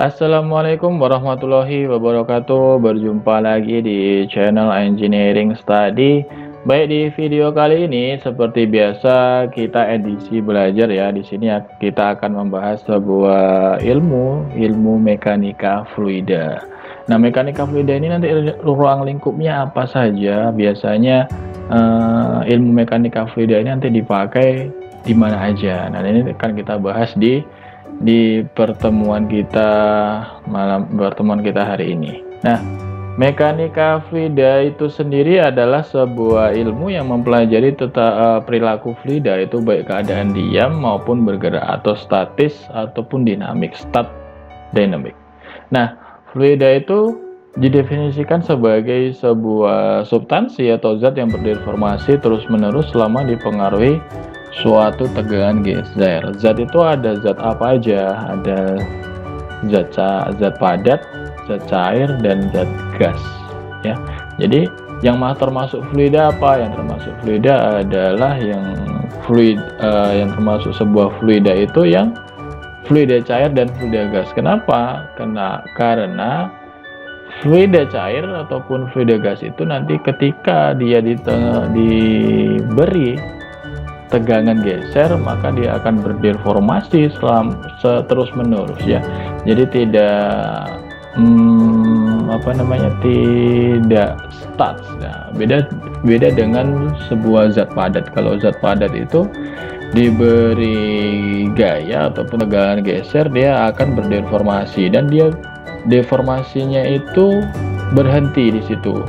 Assalamualaikum warahmatullahi wabarakatuh. Berjumpa lagi di channel Engineering Study. Baik, di video kali ini seperti biasa kita edisi belajar ya. Di sini kita akan membahas sebuah ilmu mekanika fluida. Nah, mekanika fluida ini nanti ruang lingkupnya apa saja? Biasanya ilmu mekanika fluida ini nanti dipakai di mana aja. Nah, ini akan kita bahas di pertemuan kita hari ini. Nah, mekanika fluida itu sendiri adalah sebuah ilmu yang mempelajari perilaku fluida, itu baik keadaan diam maupun bergerak, atau statis ataupun dinamik, dynamic. Nah, fluida itu didefinisikan sebagai sebuah substansi atau zat yang berdeformasi terus-menerus selama dipengaruhi suatu tegangan geser. Zat itu ada zat apa aja? Ada zat padat, zat cair, dan zat gas ya. Jadi yang termasuk fluida apa? Yang termasuk fluida adalah yang termasuk sebuah fluida itu yang fluida cair dan fluida gas. Kenapa? Karena fluida cair ataupun fluida gas itu nanti ketika dia diberi tegangan geser, maka dia akan berdeformasi terus menerus ya. Jadi tidak tidak stuck. Nah, beda dengan sebuah zat padat. Kalau zat padat itu diberi gaya ataupun tegangan geser, dia akan berdeformasi, dan dia deformasinya itu berhenti di situ.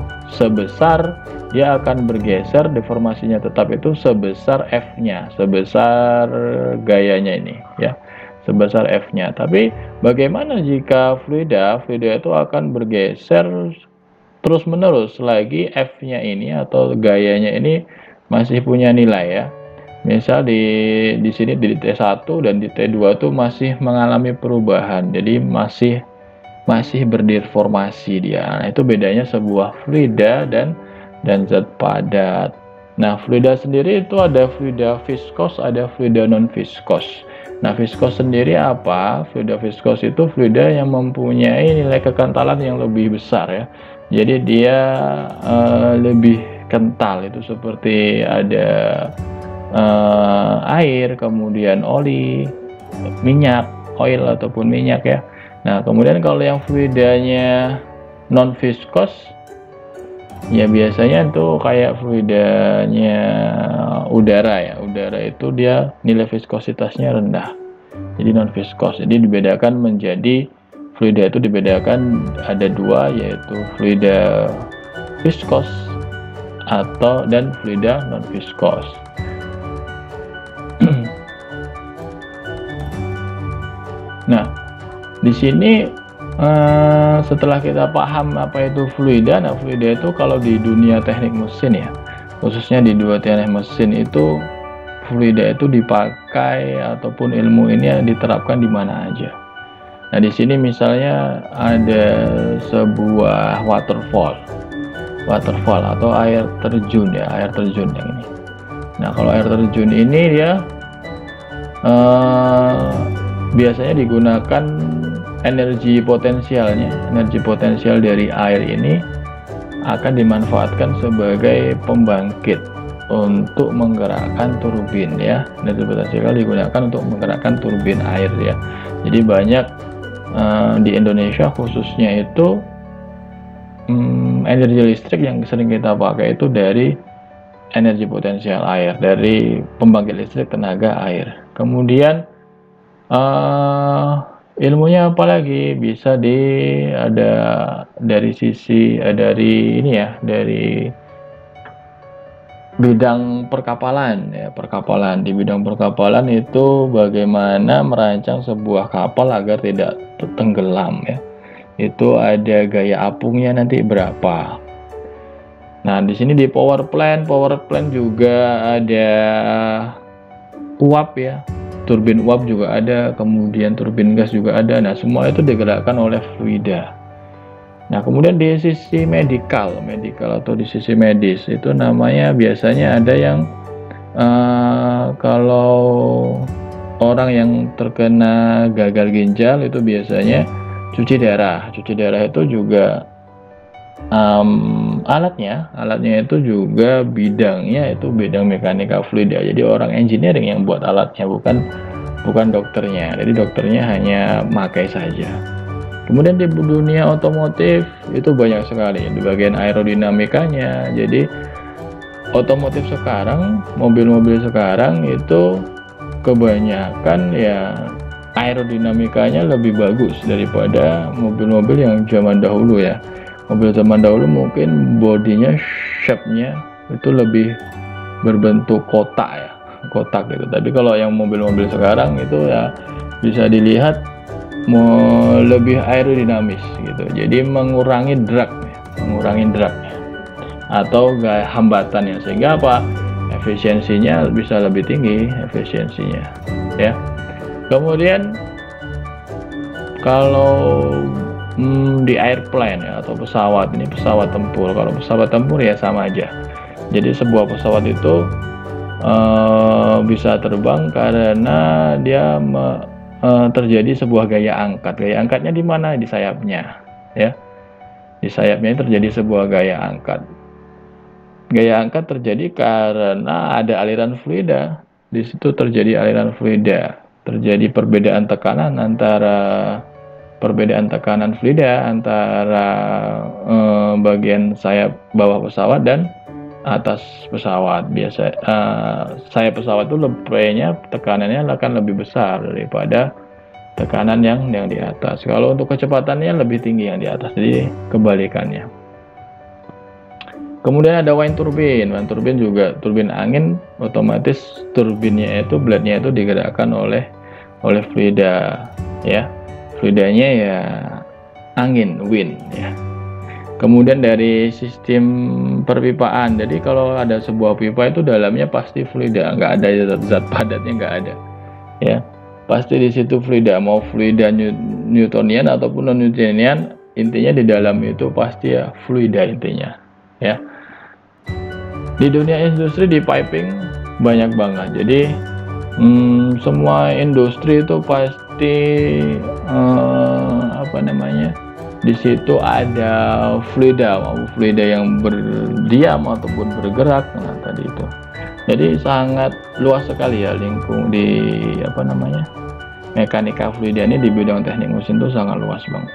Dia akan bergeser, deformasinya tetap itu sebesar F-nya, sebesar gayanya ini ya, sebesar F-nya. Tapi bagaimana jika fluida itu akan bergeser terus menerus selagi F-nya ini atau gayanya ini masih punya nilai ya. Misal di sini di T1 dan di T2 tuh masih mengalami perubahan, jadi masih berdeformasi dia. Nah, itu bedanya sebuah fluida dan zat padat. Nah, fluida sendiri itu ada fluida viskos, ada fluida non viskos. Nah, viskos sendiri apa? Fluida viskos itu fluida yang mempunyai nilai kekentalan yang lebih besar ya. Jadi dia lebih kental, itu seperti ada air, kemudian oli, minyak, oil ataupun minyak ya. Nah, kemudian kalau yang fluidanya non viskos ya, biasanya itu kayak fluidanya udara ya. Udara itu dia nilai viskositasnya rendah, jadi non viskos. Jadi fluida itu dibedakan ada dua, yaitu fluida viskos dan fluida non viskos. Nah, di sini setelah kita paham apa itu fluida, nah fluida itu kalau di dunia teknik mesin ya, khususnya di dua teknik mesin itu, fluida itu dipakai ataupun ilmu ini diterapkan di mana aja. Nah, di sini misalnya ada sebuah waterfall atau air terjun ya, air terjun yang ini. Nah, kalau air terjun ini dia biasanya digunakan energi potensial dari air ini akan dimanfaatkan sebagai pembangkit untuk menggerakkan turbin ya. Energi potensial digunakan untuk menggerakkan turbin air ya. Jadi banyak di Indonesia khususnya itu energi listrik yang sering kita pakai itu dari energi potensial air, dari pembangkit listrik tenaga air. Kemudian ilmunya apalagi bisa dari bidang perkapalan ya. Di bidang perkapalan itu bagaimana merancang sebuah kapal agar tidak tenggelam ya. Itu ada gaya apungnya nanti berapa. Nah, di sini di power plant juga ada uap ya. Turbin uap juga ada, kemudian turbin gas juga ada. Nah, semua itu digerakkan oleh fluida. Nah, kemudian di sisi medikal atau di sisi medis itu namanya biasanya ada yang kalau orang yang terkena gagal ginjal itu biasanya Cuci darah itu juga alatnya itu juga bidangnya itu bidang mekanika fluida. Jadi orang engineering yang buat alatnya, bukan dokternya. Jadi dokternya hanya pakai saja. Kemudian di dunia otomotif itu banyak sekali di bagian aerodinamikanya. Jadi otomotif sekarang, mobil-mobil sekarang itu kebanyakan ya aerodinamikanya lebih bagus daripada mobil-mobil yang zaman dahulu ya. Mobil zaman dahulu mungkin bodinya, shape-nya itu lebih berbentuk kotak ya, kotak gitu. Tapi kalau yang mobil-mobil sekarang itu ya bisa dilihat mau lebih aerodinamis gitu. Jadi mengurangi drag atau gaya hambatannya, sehingga apa? Efisiensinya bisa lebih tinggi efisiensinya ya. Kemudian kalau di airplane ya, atau pesawat, ini pesawat tempur. Kalau pesawat tempur ya sama aja. Jadi sebuah pesawat itu bisa terbang karena dia terjadi sebuah gaya angkat. Gaya angkatnya di mana? Di sayapnya ya. Di sayapnya terjadi sebuah gaya angkat. Gaya angkat terjadi karena ada aliran fluida. Di situ terjadi aliran fluida. Terjadi perbedaan tekanan fluida antara bagian sayap bawah pesawat dan atas pesawat. Sayap pesawat itu lebihnya tekanannya akan lebih besar daripada tekanan yang di atas. Kalau untuk kecepatannya lebih tinggi yang di atas, jadi kebalikannya. Kemudian ada wind turbine. Wind turbine juga turbin angin, otomatis turbinnya itu, blade-nya itu digerakkan oleh fluida ya. Fluidanya ya angin, wind ya. Kemudian dari sistem perpipaan, jadi kalau ada sebuah pipa itu dalamnya pasti fluida, nggak ada zat padatnya, nggak ada ya. Pasti di situ fluida, mau fluida Newtonian ataupun non Newtonian, intinya di dalam itu pasti ya fluida intinya ya. Di dunia industri, di piping banyak banget. Jadi semua industri itu pasti di situ ada fluida, mau fluida yang berdiam ataupun bergerak, nah tadi itu. Jadi sangat luas sekali ya lingkung di mekanika fluida ini. Di bidang teknik mesin itu sangat luas banget.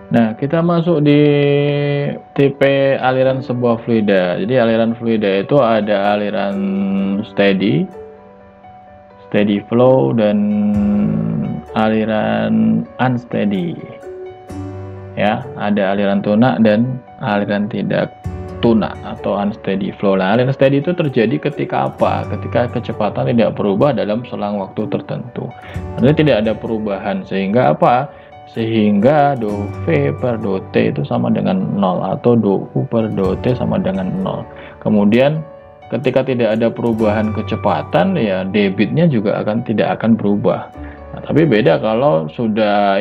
Nah, kita masuk di tipe aliran sebuah fluida. Jadi aliran fluida itu ada aliran steady flow, dan aliran unsteady. Ya, ada aliran tunak dan aliran tidak tunak atau unsteady flow. Nah, aliran steady itu terjadi ketika apa? Ketika kecepatan tidak berubah dalam selang waktu tertentu. Artinya tidak ada perubahan, sehingga apa? Sehingga do V per do T itu sama dengan 0, atau do U per do T sama dengan 0. Kemudian ketika tidak ada perubahan kecepatan ya debitnya juga tidak akan berubah. Nah, tapi beda kalau sudah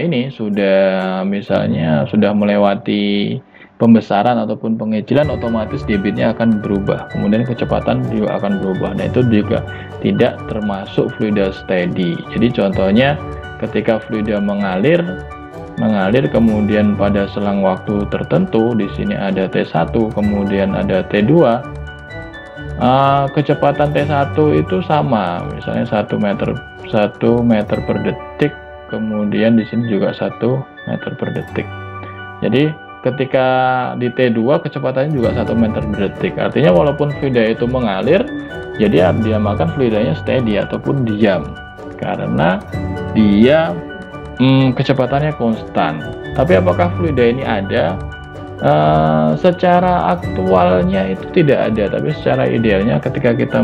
misalnya sudah melewati pembesaran ataupun pengecilan, otomatis debitnya akan berubah, kemudian kecepatan juga akan berubah. Nah, itu juga tidak termasuk fluida steady. Jadi contohnya ketika fluida mengalir kemudian pada selang waktu tertentu, di sini ada T1 kemudian ada T2, kecepatan T1 itu sama, misalnya 1 meter per detik, kemudian di sini juga 1 meter per detik. Jadi ketika di T2 kecepatannya juga 1 meter per detik. Artinya walaupun fluida itu mengalir, jadi dia makan fluidanya steady ataupun diam, karena dia kecepatannya konstan. Tapi apakah fluida ini ada? Secara aktualnya itu tidak ada, tapi secara idealnya ketika kita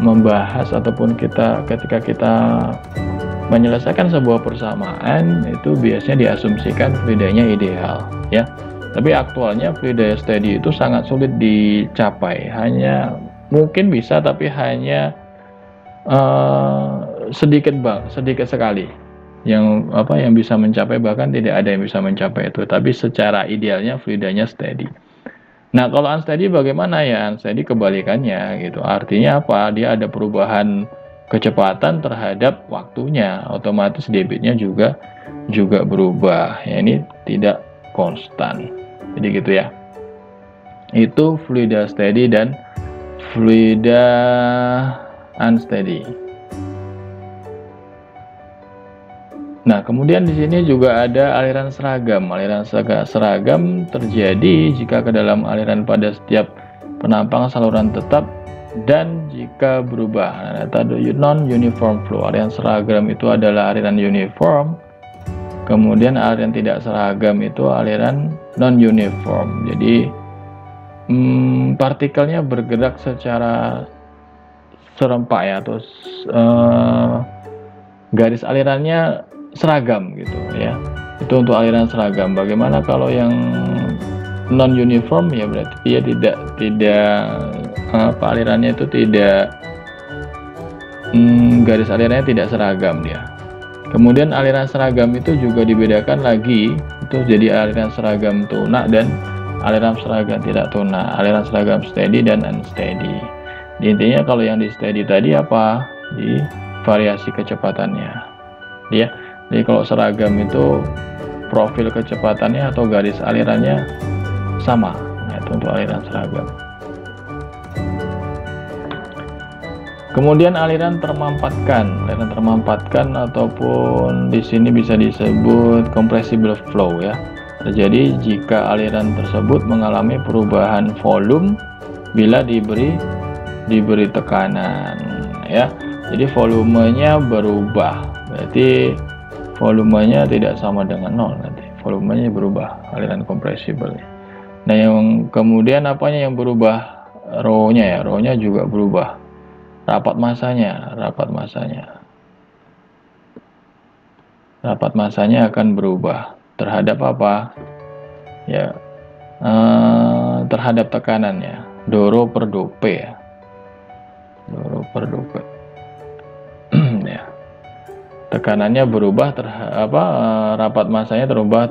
membahas ataupun ketika kita menyelesaikan sebuah persamaan, itu biasanya diasumsikan fluidanya ideal ya. Tapi aktualnya fluida steady itu sangat sulit dicapai, hanya mungkin bisa, tapi hanya sedikit sekali yang bisa mencapai, bahkan tidak ada yang bisa mencapai itu. Tapi secara idealnya fluidanya steady. Nah, kalau unsteady bagaimana ya? Unsteady kebalikannya gitu. Artinya apa? Dia ada perubahan kecepatan terhadap waktunya, otomatis debitnya juga berubah. Ya, ini tidak konstan. Jadi gitu ya. Itu fluida steady dan fluida unsteady. Nah, kemudian di sini juga ada aliran seragam. Aliran seragam terjadi jika ke dalam aliran pada setiap penampang saluran tetap dan jika berubah. Nah, tadi non-uniform flow. Aliran seragam itu adalah aliran uniform. Kemudian aliran tidak seragam itu aliran non-uniform. Jadi partikelnya bergerak secara serempak ya, atau garis alirannya seragam gitu ya. Itu untuk aliran seragam. Bagaimana kalau yang non uniform? Ya berarti dia tidak alirannya itu tidak garis alirannya tidak seragam dia. Kemudian aliran seragam itu juga dibedakan lagi, itu jadi aliran seragam tunak dan aliran seragam tidak tunak, aliran seragam steady dan unsteady. Intinya kalau yang di steady tadi apa? Di variasi kecepatannya ya. Jadi kalau seragam itu profil kecepatannya atau garis alirannya sama. Nah, itu untuk aliran seragam. Kemudian aliran termampatkan. Aliran termampatkan ataupun di sini bisa disebut compressible flow ya. Terjadi jika aliran tersebut mengalami perubahan volume bila diberi tekanan ya. Jadi volumenya berubah. Berarti volumenya tidak sama dengan 0 nanti. Volumenya berubah, aliran compressible. Nah, yang kemudian apanya yang berubah? Rho-nya ya, rho-nya juga berubah. Rapat masanya akan berubah terhadap apa? Ya, terhadap tekanannya. Doro per do P ya. Doro per do P. Ya. Tekanannya berubah rapat masanya terubah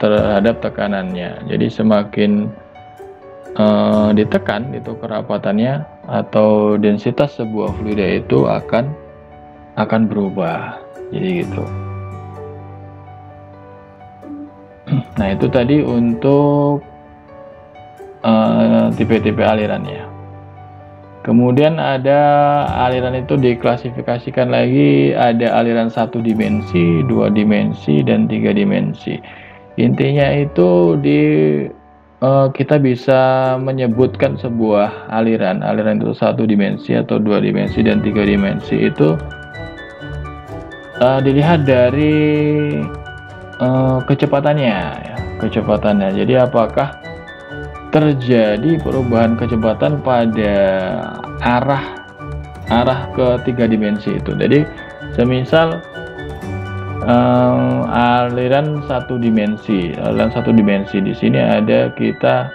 terhadap tekanannya. Jadi semakin ditekan itu kerapatannya atau densitas sebuah fluida itu akan berubah. Jadi gitu. Nah, itu tadi untuk tipe-tipe alirannya. Kemudian ada aliran itu diklasifikasikan lagi, ada aliran 1 dimensi, 2 dimensi, dan 3 dimensi. Intinya itu kita bisa menyebutkan sebuah aliran itu 1 dimensi atau 2 dimensi dan 3 dimensi itu dilihat dari kecepatannya ya, kecepatannya. Jadi apakah terjadi perubahan kecepatan pada arah ke 3 dimensi itu. Jadi semisal aliran 1 dimensi, di sini ada kita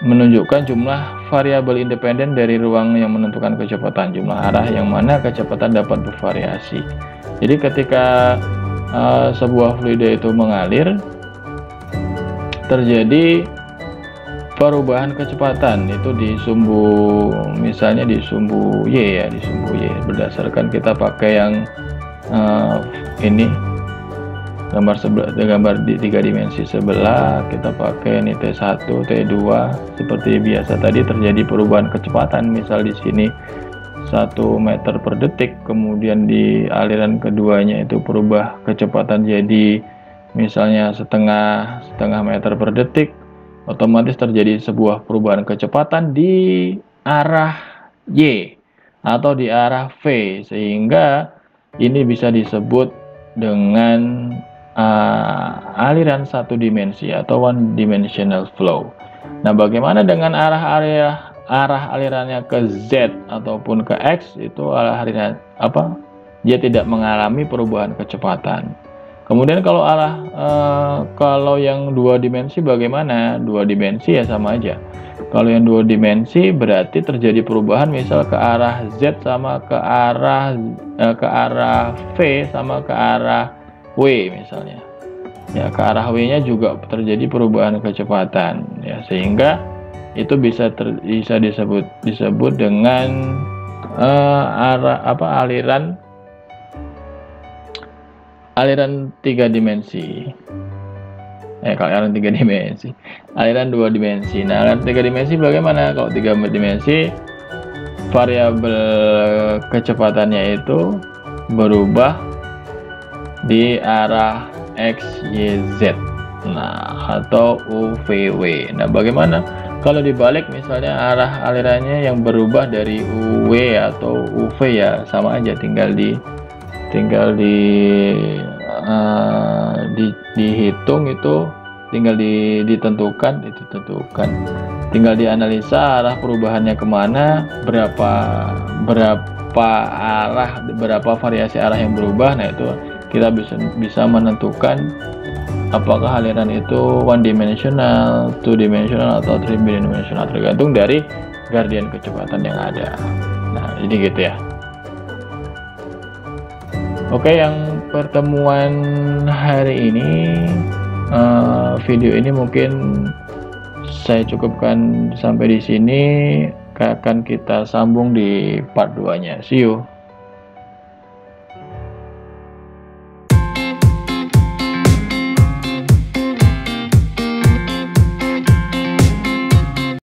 menunjukkan jumlah variabel independen dari ruang yang menentukan kecepatan, jumlah arah yang mana kecepatan dapat bervariasi. Jadi ketika sebuah fluida itu mengalir, terjadi perubahan kecepatan itu di sumbu, misalnya di sumbu Y ya, di sumbu Y. Berdasarkan kita pakai yang ini gambar di 3 dimensi sebelah, kita pakai ini T1, T2 seperti biasa tadi. Terjadi perubahan kecepatan, misal di sini 1 meter per detik, kemudian di aliran keduanya itu berubah kecepatan jadi misalnya setengah meter per detik. Otomatis terjadi sebuah perubahan kecepatan di arah Y atau di arah V, sehingga ini bisa disebut dengan aliran 1 dimensi atau one dimensional flow. Nah, bagaimana dengan arah alirannya ke Z ataupun ke X? Itu arah aliran apa? Dia tidak mengalami perubahan kecepatan. Kemudian kalau kalau yang 2 dimensi bagaimana? 2 dimensi ya sama aja. Kalau yang 2 dimensi berarti terjadi perubahan, misal ke arah Z sama ke arah V sama ke arah W misalnya. Ya, ke arah W-nya juga terjadi perubahan kecepatan ya, sehingga itu bisa disebut dengan aliran 3 dimensi. Kalau aliran 3 dimensi, aliran 2 dimensi. Nah, aliran 3 dimensi bagaimana? Kalau 3 dimensi, variabel kecepatannya itu berubah di arah x, y, z. Nah, atau u, v, w. Nah, bagaimana kalau dibalik, misalnya arah alirannya yang berubah dari u, w atau u, v, ya sama aja, tinggal dihitung itu, tinggal ditentukan, tinggal dianalisa arah perubahannya kemana, berapa arah, berapa variasi arah yang berubah. Nah, itu kita bisa menentukan apakah aliran itu one dimensional, two dimensional, atau three dimensional, tergantung dari gradien kecepatan yang ada. Nah, jadi gitu ya. Oke, yang pertemuan hari ini, video ini mungkin saya cukupkan sampai di sini. Akan kita sambung di part 2-nya. See you.